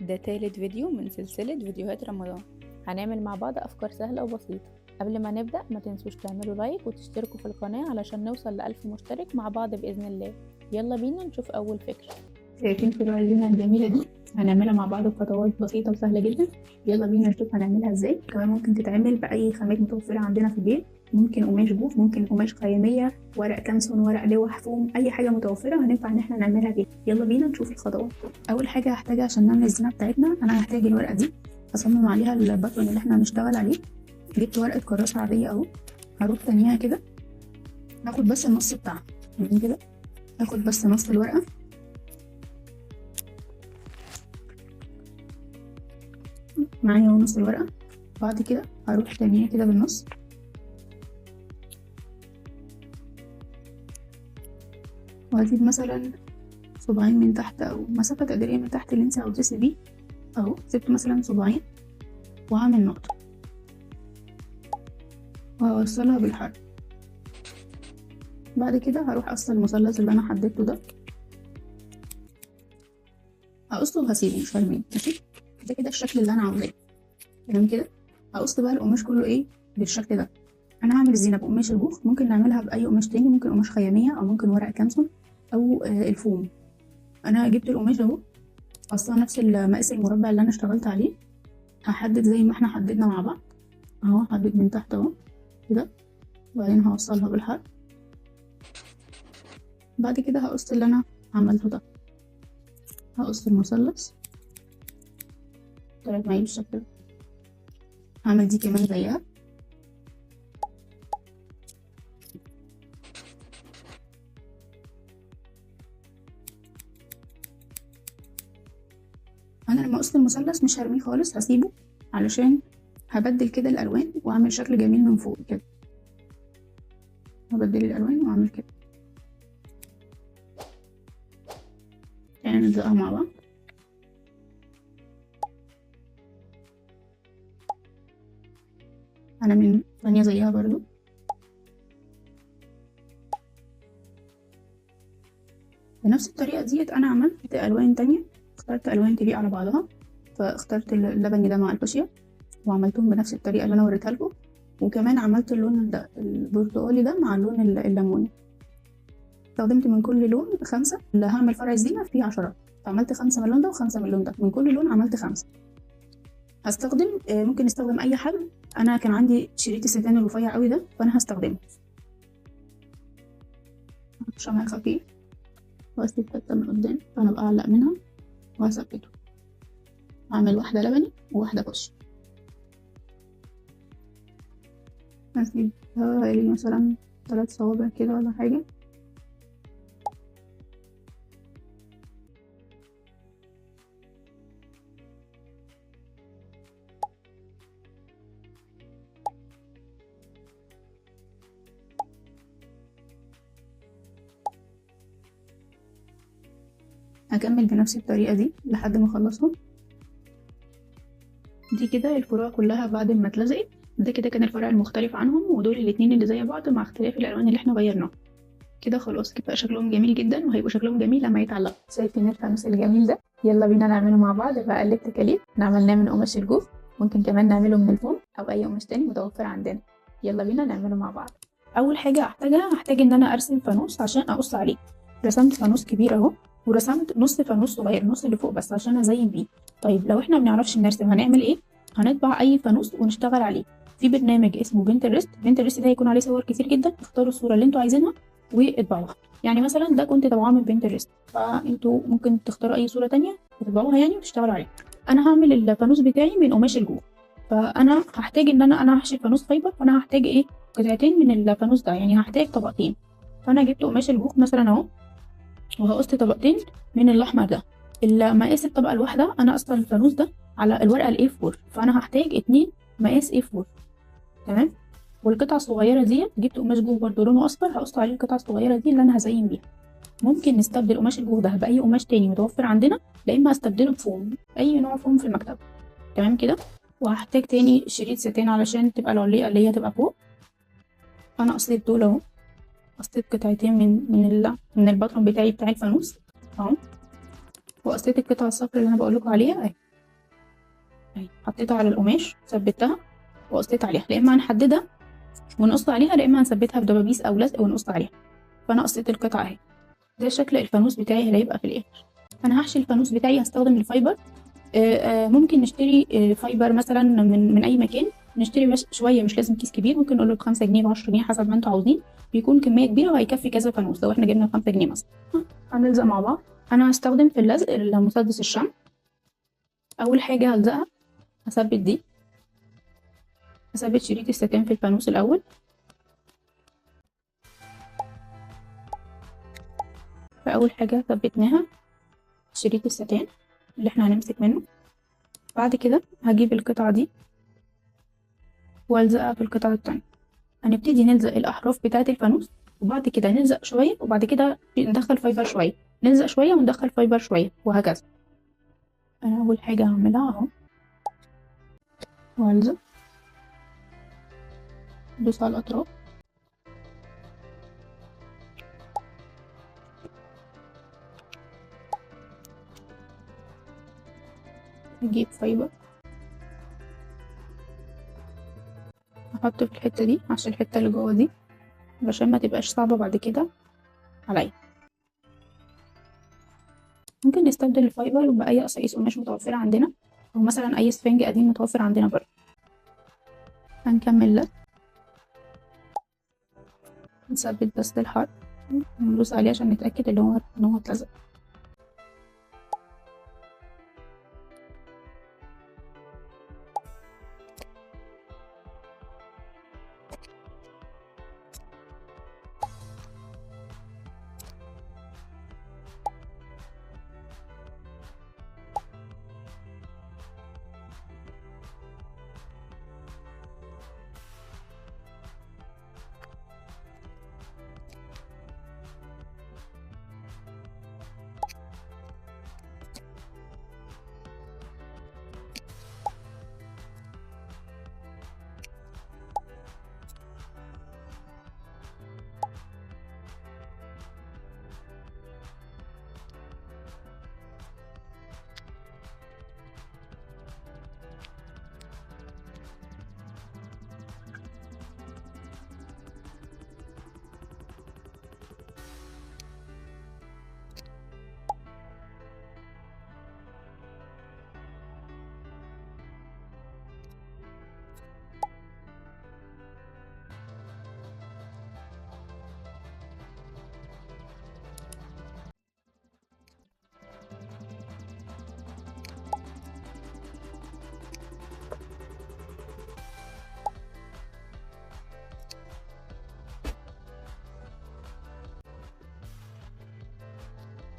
ده تالت فيديو من سلسلة فيديوهات رمضان. هنعمل مع بعض أفكار سهلة وبسيطة. قبل ما نبدأ ما تنسوش تعملوا لايك وتشتركوا في القناة علشان نوصل ل1000 مشترك مع بعض بإذن الله. يلا بينا نشوف أول فكرة. شايفين في العجينة الجميلة دي؟ هنعملها مع بعض بخطوات بسيطة وسهلة جدا. يلا بينا نشوف هنعملها ازاي. كمان ممكن تتعمل بأي خامات متوفرة عندنا في البيت، ممكن قماش بوف، ممكن قماش خيامية، ورق كمسون، ورق لوح، فوم، أي حاجة متوفرة هننفع إن احنا نعملها بيها. يلا بينا نشوف الخطوات. أول حاجة هحتاجها عشان نعمل الزينة بتاعتنا، أنا هحتاج الورقة دي هصمم عليها الباترون اللي احنا هنشتغل عليه. جبت ورقة كراسة عادية أهو، هروح تانيها كده، هاخد بس النص بتاعها يعني كده، هاخد بس نص الورقة، معايا اهو نص الورقة. بعد كده هروح تانية كده بالنص، وهجيب مثلا صباعين من تحت او مسافة تقديرية من تحت اللي انت عاوزاه تسيبيه اهو. سبت مثلا صباعين وهعمل نقطة وهوصلها بالحرف. بعد كده هروح اقص المثلث اللي انا حددته ده، هقصه وهسيبه مش هرميه، ماشي؟ ده كده الشكل اللي انا عاوزاه، تمام كده. هقص بقى القماش كله ايه بالشكل ده. انا هعمل الزينة بقماش البوخ، ممكن نعملها باي قماش تاني، ممكن قماش خيامية او ممكن ورق كامسون او الفوم. انا جبت القماش اهو، قصها نفس المقاس المربع اللي انا اشتغلت عليه. هحدد زي ما احنا حددنا مع بعض اهو، هحدد من تحت اهو كده، وبعدين هوصلها بالحرف. بعد كده هقص اللي انا عملته ده، هقص المثلث طلعت معايا بالشكل ده. هعمل دي كمان زيها. انا لما قصت المثلث مش هرميه خالص، هسيبه علشان هبدل كده الالوان واعمل شكل جميل من فوق كده. هبدل الالوان واعمل كده يعني نلزقها مع بعض. انا من ثانية زيها برضو. بنفس الطريقة ديت انا عملت الوان تانية، اخترت الوان تليق على بعضها، فاخترت اللبني ده مع الفوشيا وعملتهم بنفس الطريقة اللي انا وريتها لكم. وكمان عملت اللون ده البرتقالي ده مع اللون الليموني. استخدمت من كل لون 5، اللي هعمل فرع الزينة فيه 10، فعملت 5 من اللون ده و5 من اللون ده، من كل لون عملت 5. هستخدم ممكن نستخدم اي حجم، انا كان عندي شريط الستان الرفيع قوي ده فانا هستخدمه. شمع خفيف واسيب حته من قدام فانا بقى اعلق منها وهثبته. اعمل واحده لبني وواحده بوش، هسيب حوالي مثلا 3 صوابع كده ولا حاجه. هكمل بنفس الطريقه دي لحد ما اخلصهم. دي كده الفروع كلها بعد ما اتلزقت. ده كده كان الفرع المختلف عنهم، ودول الاتنين اللي زي بعض مع اختلاف الالوان اللي احنا غيرناها. كده خلاص بقى شكلهم جميل جدا، وهيبقوا شكلهم جميل لما يتعلقوا. شايفين الفانوس الجميل ده؟ يلا بينا نعمله مع بعض بأقل التكاليف. عملناه من قماش الجوف، ممكن كمان نعمله من الفوم او اي قماش تاني متوفر عندنا. يلا بينا نعمله مع بعض. اول حاجه هحتاج ان انا ارسم فانوس عشان اقص عليه. رسمت فانوس كبير اهو، ورسمت نص فانوس صغير، النص اللي فوق بس عشان ازين بيه. طيب لو احنا بنعرفش نرسم هنعمل ايه؟ هنطبع اي فانوس ونشتغل عليه. في برنامج اسمه بنترست ده هيكون عليه صور كتير جدا، اختاروا الصوره اللي انتوا عايزينها واطبعوها. يعني مثلا ده كنت طبعاه من بنترست، فانتوا ممكن تختاروا اي صوره تانية وتطبعوها يعني وتشتغلوا عليها. انا هعمل الفانوس بتاعي من قماش الجوف، فانا هحتاج ان انا هحشي الفانوس فايبر، فانا هحتاج ايه؟ قطعتين من الفانوس ده، يعني هحتاج طبقتين. فانا جبت قماش الجوف مثلا اهو، وهقص طبقتين من الاحمر ده. المقاس الطبقه الواحده، انا اصلا الفانوس ده على الورقه الاي 4، فانا هحتاج 2 مقاس اي 4، تمام. والقطعه الصغيره دي جبت قماش جوف برضه لونه اصفر، هقص عليه القطعه الصغيره دي اللي انا هزين بيها. ممكن نستبدل قماش الجوف ده باي قماش تاني متوفر عندنا، لا اما استبدله بفوم، اي نوع فوم في المكتب، تمام كده. وهحتاج تاني شريط ستان علشان تبقى العليقه اللي هي تبقى فوق. انا قصيت دول اهو، قصيت قطعتين من البطن بتاعي بتاع الفانوس اهو، وقصيت القطعه الصفرا اللي انا بقول لكم عليها اهي. اهي حطيتها على القماش، ثبتها وقصيت عليها، لا اما هنحددها ونقص عليها، لا اما هنثبتها بدبابيس او لزق ونقص عليها. فانا قصيت القطعه اهي. ده شكل الفانوس بتاعي اللي هيبقى في الاخر. انا هحشي الفانوس بتاعي، هستخدم الفايبر. ممكن نشتري فايبر مثلا من اي مكان، نشتري بس شويه، مش لازم كيس كبير، ممكن نقول له ب5 جنيه ب10 جنيه حسب ما انتوا عاوزين، بيكون كميه كبيره وهيكفي كذا فانوس لو احنا جبنا 5 جنيه مثلا. هنلزق مع بعض. انا هستخدم في اللزق المسدس الشمع. اول حاجه هلزقها، هثبت دي، هثبت شريط الستان في الفانوس الاول. فاول حاجه ثبتناها شريط الستان اللي احنا هنمسك منه. بعد كده هجيب القطعه دي والزقها في القطعه التانية. هنبتدي نلزق الاحراف بتاعه الفانوس، وبعد كده نلزق شويه، وبعد كده ندخل فايبر شويه، نلزق شويه وندخل فايبر شويه، وهكذا. انا اول حاجه هعملها اهو، والزق، ادوس على الاطراف، اجيب فايبر احطه في الحته دي عشان الحته اللي جوه دي، عشان ما تبقاش صعبه بعد كده عليا. ممكن نستبدل الفايبر باي قصايص قماش متوفره عندنا، او مثلا اي سفنج قديم متوفر عندنا برضه. هنكمل لزق، نثبت بس الحرف وندوس عليه عشان نتاكد ان هو اتلزق.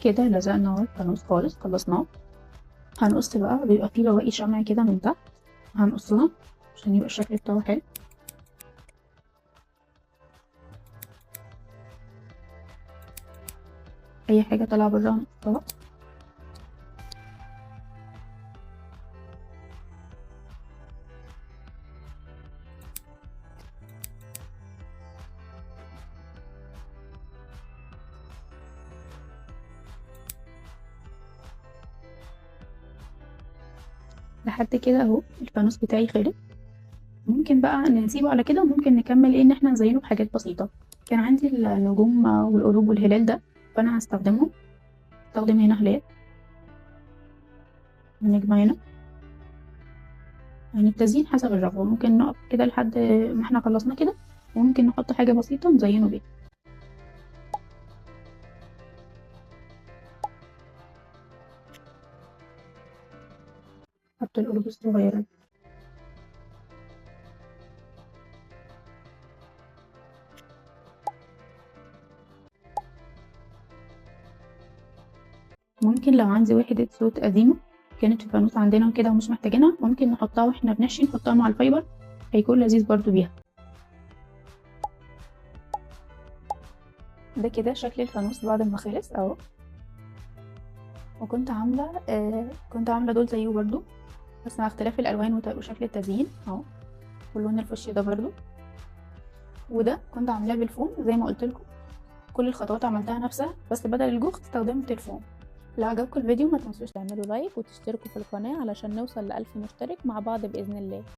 كده لزقنا الفانوس خالص، خلصناه. هنقص بقى، بيبقى فيه بواقي شمع كده من تحت، هنقصها عشان يبقى الشكل بتاعه حلو. اي حاجه طالعه بره هنقصها. لحد كده اهو الفانوس بتاعي خلص. ممكن بقى نسيبه على كده، وممكن نكمل ان احنا نزينه بحاجات بسيطه. كان عندي النجوم والقلوب والهلال ده، فانا هستخدمهم. استخدم هنا هلال ونجمة هنا. يعني التزيين حسب الرغبه، ممكن نقف كده لحد ما احنا خلصنا كده، وممكن نحط حاجه بسيطه نزينه بيها. حط القلوب الصغيره. ممكن لو عندي وحدة صوت قديمة كانت في الفانوس عندنا وكده ومش محتاجينها، ممكن نحطها واحنا بنحشي، نحطها مع الفايبر، هيكون لذيذ برضو بيها. ده كده شكل الفانوس بعد ما خلص اهو. وكنت عاملة دول زيه برضو، بس مع اختلاف الالوان وشكل التزيين اهو، واللون الفوشيا ده برضو. وده كنت عاملاه بالفوم زي ما قلت لكم. كل الخطوات عملتها نفسها، بس بدل الجوخ استخدمت الفوم. لو عجبكم الفيديو ما تنسوش تعملوا لايك وتشتركوا في القناة علشان نوصل ل1000 مشترك مع بعض بإذن الله.